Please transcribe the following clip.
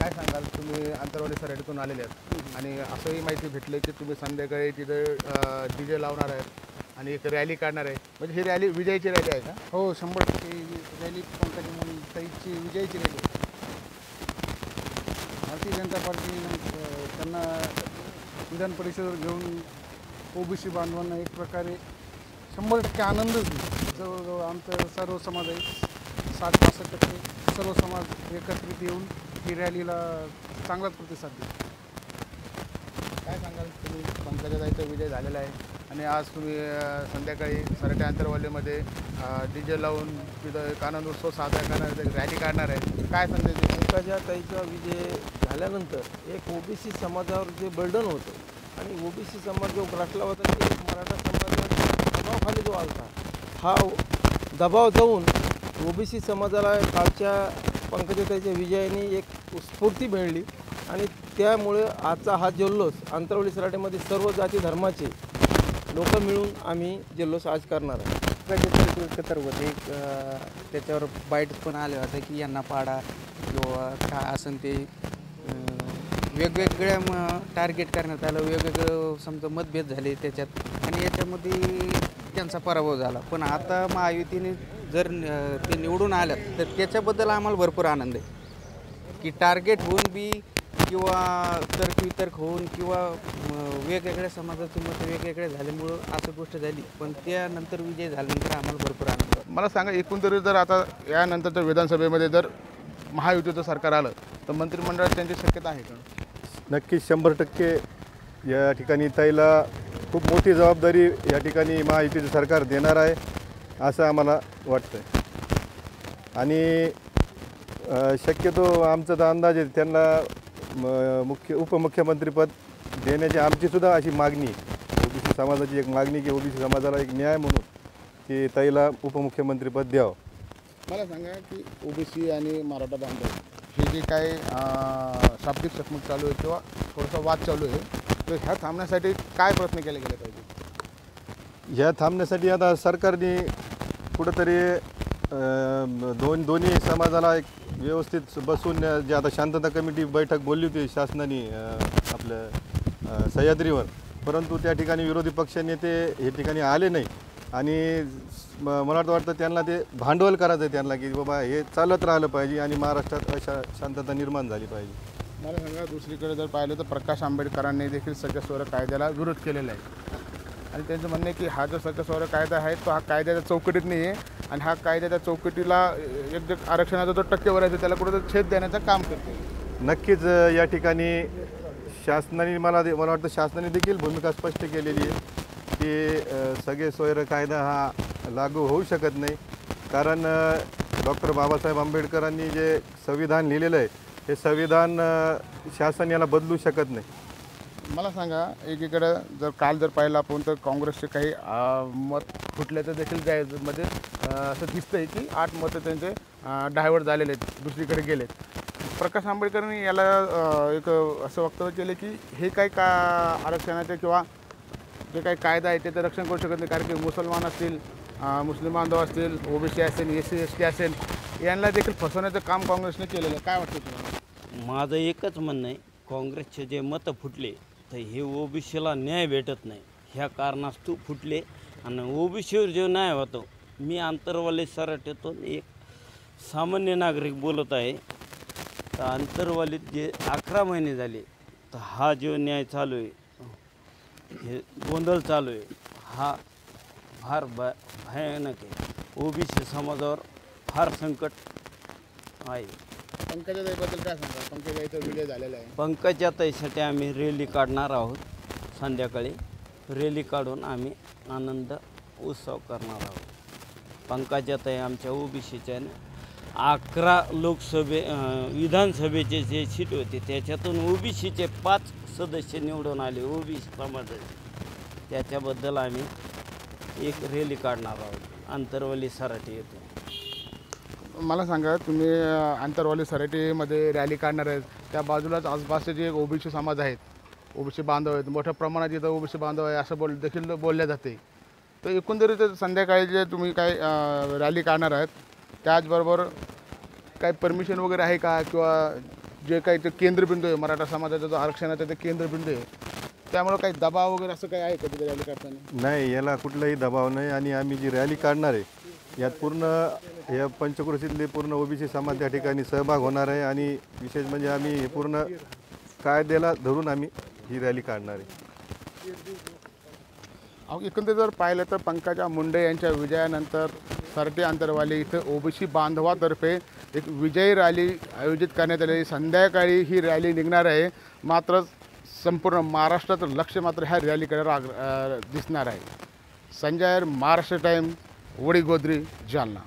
काय सांगाल तुम्ही आंतरवाली सराटीतून आलेले आहेत आणि असंही माहिती भेटली की तुम्ही संध्याकाळी तिथे DJ लावणार आहेत आणि एक रॅली काढणार आहे, म्हणजे ही रॅली विजयाची रॅली आहे का? हो 100% रॅली पंकजाताईची विजयाची रॅली. भारतीय जनता पार्टी त्यांना विधान परिषदेवर घेऊन OBC बांधवांना एक प्रकारे 100% आनंदच दिला. जवळजवळ आमचं सर्व समाज आहे 60-65% सर्व समाज एकत्रित येऊन ही रॅलीला चांगलाच प्रतिसाद दिला. काय सांगाल तुम्ही? पंकजाताईचा विजय झालेला आहे आणि आज तुम्ही संध्याकाळी सराटी आंतरवालीमध्ये DJ लावून तिथं एक आनंद उत्सव साजरा करणार, रॅली काढणार आहे. काय संदेश देऊ? पंकजाताईचा विजय झाल्यानंतर एक OBC समाजावर जे बर्डन होतं आणि OBC समाज जो ग्रासला होता ते मराठा समाजाच्या दबावाखाली जो आला हा दबाव जाऊन OBC समाजाला कालच्या पंकजाताईच्या विजयाने एक स्फूर्ती मिळली आणि त्यामुळे आजचा हा जल्लोष आंतरवली सराटीमध्ये सर्व जाती धर्माचे लोक मिळून आम्ही जल्लोष आज करणार आहे. एकत्र होते त्याच्यावर बाईट पण आले होते की यांना पाडा किंवा काय असेल ते वेगवेगळ्या टार्गेट करण्यात आलं, वेगवेगळं समजा मतभेद झाले त्याच्यात आणि याच्यामध्ये त्यांचा पराभव झाला. पण आता महायुतीने जर ते निवडून आलं तर त्याच्याबद्दल आम्हाला भरपूर आनंद आहे की टार्गेट होऊन बी किंवा तर्कवितर्क होऊन किंवा वेगवेगळ्या समाजाचे मतं वेगवेगळे झाल्यामुळं असं गोष्ट झाली, पण त्यानंतर विजय झाल्यानंतर आम्हाला भरपूर आनंद आहे. मला सांगा, एकंदरीत जर आता यानंतरच्या विधानसभेमध्ये जर महायुतीचं सरकार आलं तर मंत्रिमंडळात त्यांची शक्यता आहे का? नक्कीच 100% या ठिकाणी ताईला खूप मोठी जबाबदारी या ठिकाणी महायुतीचं सरकार देणार आहे असं आम्हाला वाटतं आहे. आणि शक्यतो आमचा तर अंदाज आहे त्यांना उपमुख्यमंत्रीपद देण्याची आमचीसुद्धा अशी मागणी आहे. OBC समाजाची एक मागणी की OBC समाजाला एक न्याय म्हणून की ताईला उपमुख्यमंत्रीपद द्यावं. मला सांगा की OBC आणि मराठा बांधव हे जे काय शाब्दिक चकमक चालू आहे किंवा थोडासा वाद चालू आहे, तर ह्या थांबण्यासाठी काय प्रयत्न केले गेले पाहिजे? ह्या थांबण्यासाठी आता सरकारने कुठंतरी दोन्ही समाजाला एक व्यवस्थित बसून जे आता शांतता कमिटी बैठक बोलली होती शासनाने आपल्या सह्याद्रीवर, परंतु त्या ठिकाणी विरोधी पक्षनेते हे ठिकाणी आले नाही आणि मला वाटतं त्यांना ते भांडवल करायचं आहे त्यांना की बाबा हे चालत राहिलं पाहिजे आणि महाराष्ट्रात अशा शांतता निर्माण झाली पाहिजे. मला सांगा, दुसरीकडे जर पाहिलं तर प्रकाश आंबेडकरांनी देखील सगळ्या कायद्याला विरोध केलेला आहे आणि त्यांचं म्हणणं आहे की हा जो सगळ्या कायदा आहे तो हा कायद्याच्या चौकटीत नाही आहे आणि हा कायद्याच्या चौकटीला एक जे आरक्षणाचा जो टक्केवारी आहे त्याला कुठं छेद देण्याचं काम करते. नक्कीच या ठिकाणी शासनाने मला वाटतं शासनाने देखील भूमिका स्पष्ट केलेली आहे की सगळे सोयरे कायदा हा लागू होऊ शकत नाही, कारण डॉक्टर बाबासाहेब आंबेडकरांनी जे संविधान लिहिलेलं आहे हे संविधान शासन याला बदलू शकत नाही. मला सांगा, एकीकडे जर काल जर पाहिलं आपण तर काँग्रेसचे काही मत फुटल्याचं देखील मध्ये असं दिसतंय की 8 मतं त्यांचे डायव्हर्ट झालेले आहेत, दुसरीकडे गेलेत. प्रकाश आंबेडकरांनी याला एक असं वक्तव्य केलं की हे काही का आरक्षणाचे किंवा जे काही कायदा आहे त्याचं रक्षण करू शकत नाही, कारण की मुसलमान असतील, मुस्लिम बांधव असतील, OBC असेल, SC ST असेल, यांना देखील फसवण्याचं काम काँग्रेसने केलेलं आहे. काय वाटतं तुम्हाला? माझं एकच म्हणणं आहे, काँग्रेसचे जे मतं फुटले तर हे OBCला न्याय भेटत नाही ह्या कारणास्तव फुटले आणि OBCवर जो न्याय होतो, मी आंतरवाली सराटीतून एक सामान्य नागरिक बोलत आहे. तर आंतरवालीत जे 11 महिने झाले तर हा जो न्याय चालू आहे, हे गोंधळ चालू आहे, हा फार भयानक आहे. OBC समाजावर फार संकट आहे. पंकजाताईबद्दल काय सांगा? पंकजाताईचा विजय झालेला आहे. पंकजाताईसाठी आम्ही रॅली काढणार आहोत. संध्याकाळी रॅली काढून आम्ही आनंद उत्सव करणार आहोत. पंकजाताई आमच्या OBCच्या 11 विधानसभेचे जे सीट होते त्याच्यातून OBCचे 5 सदस्य निवडून आले OBC समाजाचे. त्याच्याबद्दल आम्ही एक रॅली काढणार आहोत आंतरवली सराटी येथे. मला सांगा, तुम्ही आंतरवाली सराटीमध्ये रॅली काढणार आहेत, त्या बाजूलाच आसपासचे जे OBC समाज आहेत, OBC बांधव आहेत, मोठ्या प्रमाणात इथं OBC बांधव आहे असं देखील बोलल्या जाते. तर एकंदरीत संध्याकाळी जे तुम्ही काय रॅली काढणार आहेत त्याचबरोबर काय परमिशन वगैरे आहे का, किंवा जे काही ते केंद्रबिंदू आहे मराठा समाजाचा जो आरक्षणाचा ते केंद्रबिंदू आहे, त्यामुळे काही दबाव वगैरे असं काही आहे का तिथे रॅली करताना? नाही, याला कुठलाही दबाव नाही. आणि आम्ही जी रॅली काढणार आहे यात पूर्ण या पंचक्रोशीतले पूर्ण ओबीसी समाज त्या ठिकाणी सहभाग होणार आहे. आणि विशेष म्हणजे आम्ही हे पूर्ण कायद्याला धरून आम्ही ही रॅली काढणार आहे. एकंदरीत जर पाहिलं तर पंकजा मुंडे यांच्या विजयानंतर सरटे अंतरवाली इथं ओबीसी बांधवातर्फे एक विजयी रॅली आयोजित करण्यात आली. संध्याकाळी ही रॅली निघणार आहे. मात्र संपूर्ण महाराष्ट्राचं लक्ष मात्र ह्या रॅलीकडे दिसणार आहे. संजय महाराष्ट्र टाइम, वडीगोद्री, जालना.